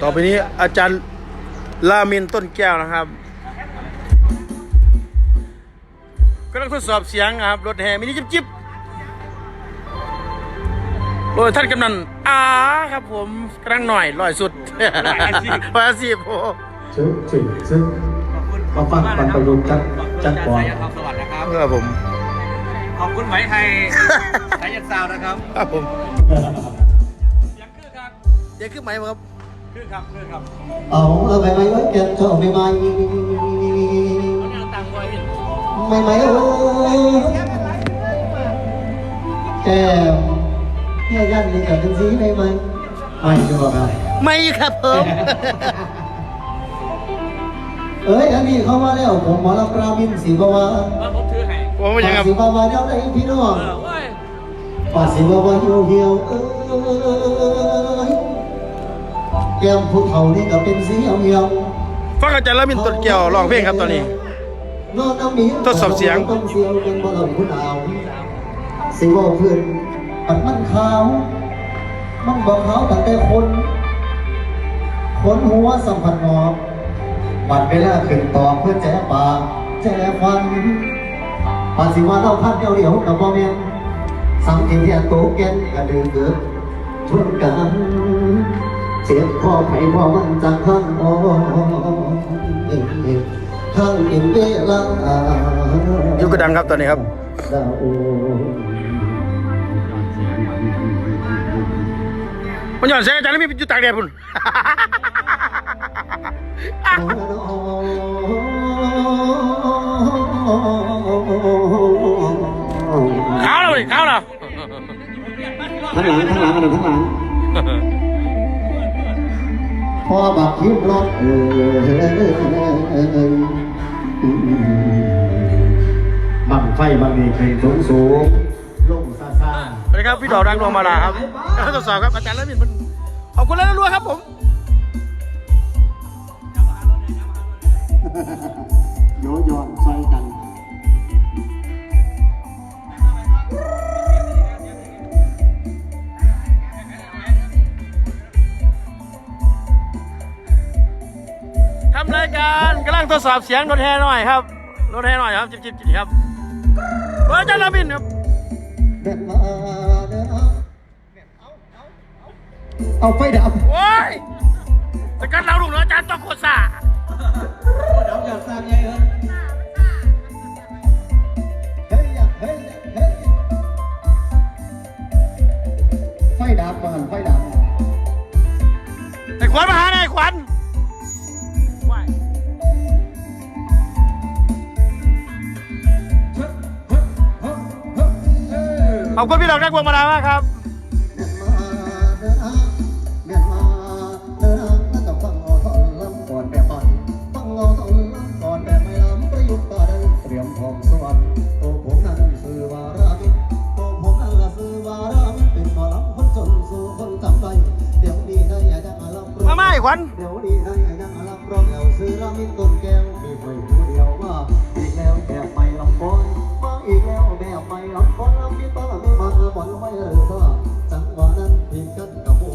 ต่อไปนี้อาจารย์รามินต้นแก้วนะครับก็ต้องทดสอบเสียงครับรถแห่มินิจิ๊บโดยท่านกำนันครับผมกำลังหน่อยลอยสุด110โอ้ซึ่งมาฟังปันประยุกต์จัดก่อนสวัสดีนะครับ ครับผมขอบคุณไหมไทยสายยันซาวนะครับครับผมยังคือครับ เดี๋ยวขึ้นไหมครับคือครับเอาไปไว้เก็บเธอไม่เขาเนี่ยตังไว้ไม่แก้มแค่ยันนี่กับเป็นสีได้ไหมไม่ดูครับไม่ครับผม อันนี้เข้ามาแล้วผมหมอลำรามินสีบวาผมถือให้ผมไม่ยังครับสีบวาเดี๋ยวได้พี่น้องป่าสีบวาเหี่ยวแก้มผู้เฒ่านี่ก็เป็นสีเหี่ยวฟังอาจารย์รามินต้นแก้วร้องเพลงครับตอนนี้ทดสอบเสียงต้องเสียวเป็นบ่ลำผู้หนาวสีบวาเพื่อนปัดมันขาวมันบอกเขาตั้งแต่คนหัวสัมผัสหนอบัดเวลาขึ้นต่อเพื่อแจ้ปากแจ้ฟันปาสิว่าเราพัดเดียวกับบ่แม่นสังเกตที่โตแก่นกระดือเกิดชวนกันเสียงพ่อไผ่พ่อมันจังข้างข้างอินเวลายุกระดังครับตอนนี้ครับมันหย่อนเสียงอาจารย์รามินอยู่ตากแดดพุ่นขาวเลยขาวแล้วทั้งหลังทั้งหลังพอบักคิ้วรถบังไฟบังนี่เคยสูงลงซาสวัสดีครับพี่ดอกดังดวงมาลาครับทดสอบครับอาจารย์รามินมันขอบคุณแล้วรัวครับผมโยนใส่กันทำรายการกำลังทดสอบเสียงรถแห่หน่อยครับรถแห่หน่อยครับจิบครับอาจารย์รามินครับเอาไฟดับโอ้ยจะกันเราลูกเนาะอาจารย์ต้องโคตรซ่าดับอยากสร้างไงเหรอไฟดับไฟดับไอ้ขวัญมาหาไอ้ขวัญขอบคุณพี่ดอกนักวงมาลามากครับมาไอ้ขวัญเดี๋ยวนี้ให้ยังอลับร้องแล้วซื้อรามินต้นแก้วมีไฟผู้เดียวว่าอีกแล้วแบบไม่ลำบอนมาอีกแล้วแบบไม่ลำบอนรามินต้นมีมันบอลไว้หรือเปล่าจังหวะนั้นพิงกันกับผู้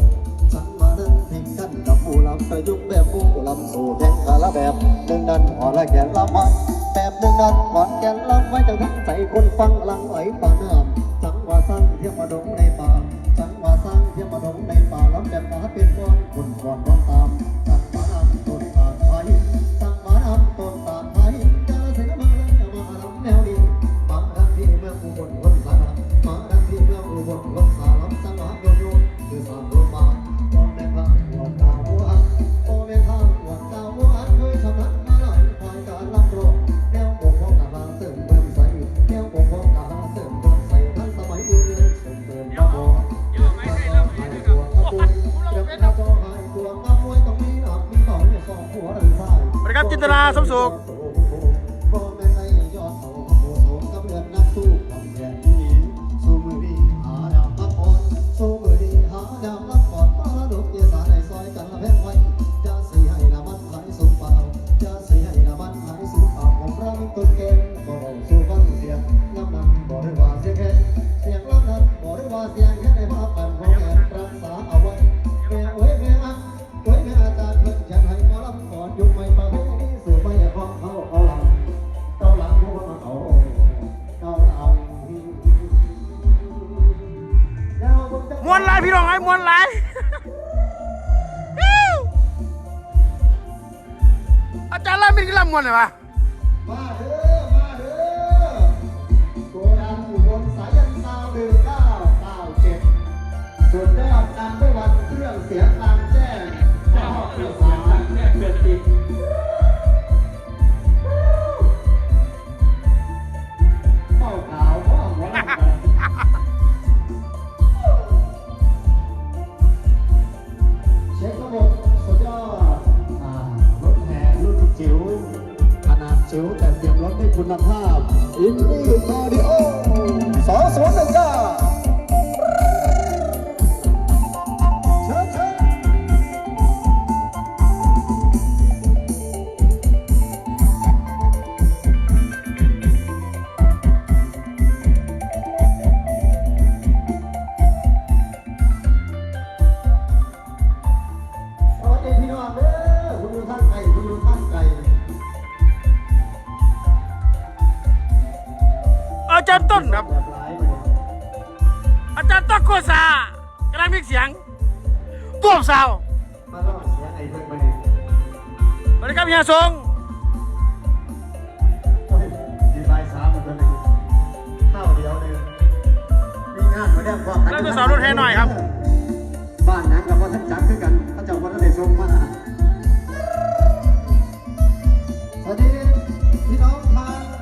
จังหวะนั้นพิงกันกับผู้ลำประยุกต์แบบผู้ลำสู่แทงขาละแบบหนึ่งนั้นหัวละแกนลำไว้แบบหนึ่งนั้นหวานแกนลำไว้จะทั้งใจคนฟังลังไหลป่าน้ำจังหวะสร้างเทียมมาดงในป่าจังหวะสร้างเทียมมาดงในป่าลำแบบป่าเป็นก้อนคนก้อนร้อนตามจังหวะน้ำต้นตาไทยจังหวะน้ำต้นตาไทยจะเสียมาจะมาลำแนวนี้บางทันที่เมื่ออุบลคนสาบางทันที่เมื่ออุบลคนสาลำจังหวะโยโย่คือสามลมมาตอนแรกว่าหัวดาวหัวโอเมฆาหัวดาวหัวเคยชำระมาหลายฝ่ายการลำโรแนวปกครองการลาเสริมเพิ่มใส่แนวปกครองการลาเสริมเพิ่มใส่ทั้งสมัยดูเรือนเสริมเติมบ้าบอสวัสดีครับจินตนาสมสุขเสียงแค่ในภาพกันของแอนรักษาเอาไว้แม่เว้ยแม่ มวนเลยวะ มาเด้อมาเด้อโกดังอุบลสายันซาว1997ส่วนได้รับการด้วยวันเครื่องเสียงกลางแจ้งข้าวเกลือสารเกิดติดเป้าขาวพ่อหัวลำกันเช็คระบบสุดยอดรถแห่รุ่นจิ๋วขนาดจิ๋วแต่เสียงรถได้คุณภาพอินดี้คาร์ดิโอ2019เชิญเชิญสวัสดีพี่น้องเด้อคุณดูท่านไก่คุณดูท่านไก่ อาจารย์ต้นครับ แบบร้ายไปเลย อาจารย์ต้นโคซากำลังมีเสียงตัวสาว มาแล้วเสียไอ้เพิ่งไปนี่ สวัสดีครับเฮียทรง โอ้ยดีไซน์ช้าเหมือนกันเลยข้าวเดียวเลยมีงานมาเรียกว่า กำลังทดสอบรถแห่หน่อยครับ บ้านนั้นกับว่าท่านจัดคือกันท่านเจ้าวัดท่านได้ทรงมา